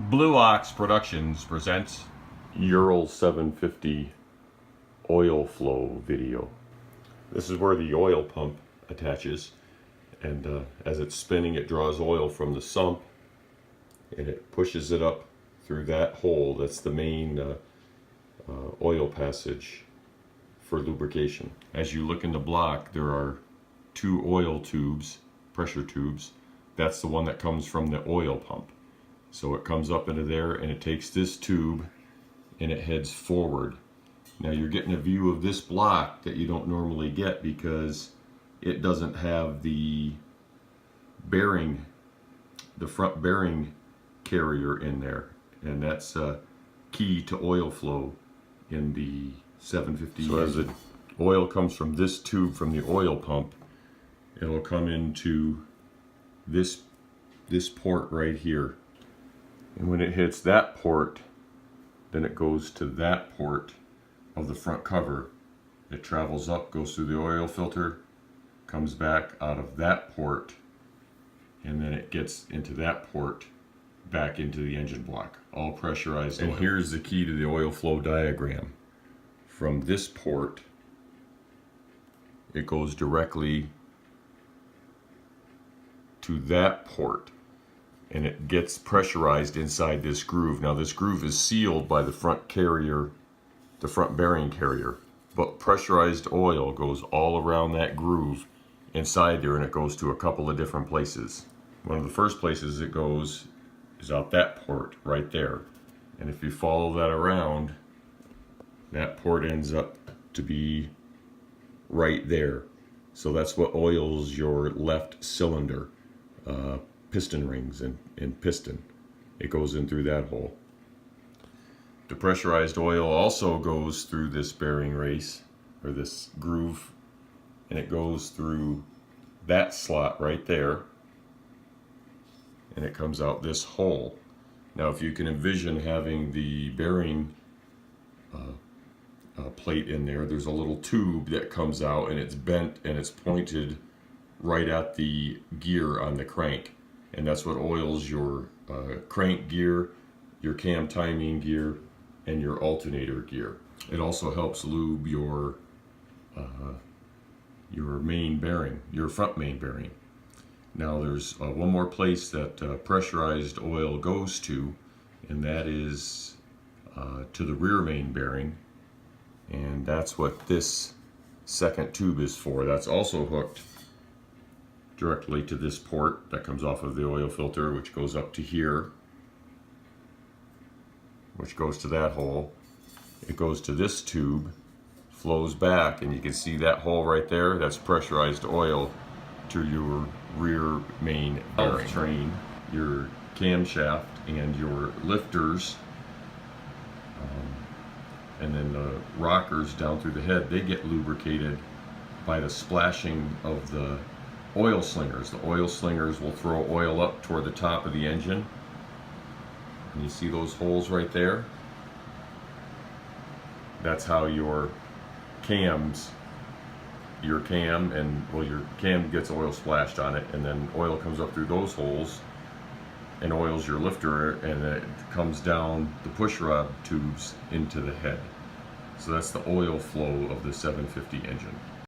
Blue Ox Productions presents Ural 750 oil flow video. This is where the oil pump attaches, and as it's spinning it draws oil from the sump and it pushes it up through that hole. That's the main oil passage for lubrication. As you look in the block, there are two oil tubes, pressure tubes. That's the one that comes from the oil pump. So it comes up into there and it takes this tube and it heads forward. Now you're getting a view of this block that you don't normally get because it doesn't have the bearing, the front bearing carrier in there, and that's key to oil flow in the 750. So as the oil comes from this tube from the oil pump, it'll come into this port right here. And when it hits that port, then it goes to that port of the front cover. It travels up, goes through the oil filter, comes back out of that port, and then it gets into that port back into the engine block, all pressurized oil. And here's the key to the oil flow diagram. From this port, it goes directly to that port, and it gets pressurized inside this groove. Now this groove is sealed by the front carrier, the front bearing carrier, but pressurized oil goes all around that groove inside there, and it goes to a couple of different places. One of the first places it goes is out that port right there, and if you follow that around, that port ends up to be right there. So that's what oils your left cylinder, piston rings and piston. It goes in through that hole. The pressurized oil also goes through this bearing race, or this groove, and it goes through that slot right there, and it comes out this hole. Now if you can envision having the bearing plate in there, there's a little tube that comes out and it's bent and it's pointed right at the gear on the crank, and that's what oils your crank gear, your cam timing gear, and your alternator gear. It also helps lube your main bearing, your front main bearing. Now there's one more place that pressurized oil goes to, and that is to the rear main bearing, and that's what this second tube is for. That's also hooked directly to this port that comes off of the oil filter, which goes up to here, which goes to that hole. It goes to this tube, flows back, and you can see that hole right there. That's pressurized oil to your rear main bearing train, your camshaft, and your lifters, and then the rockers down through the head. They get lubricated by the splashing of the oil slingers. The oil slingers will throw oil up toward the top of the engine, and you see those holes right there. That's how your cams, your cam gets oil splashed on it, and then oil comes up through those holes and oils your lifter, and it comes down the push rod tubes into the head. So that's the oil flow of the 750 engine.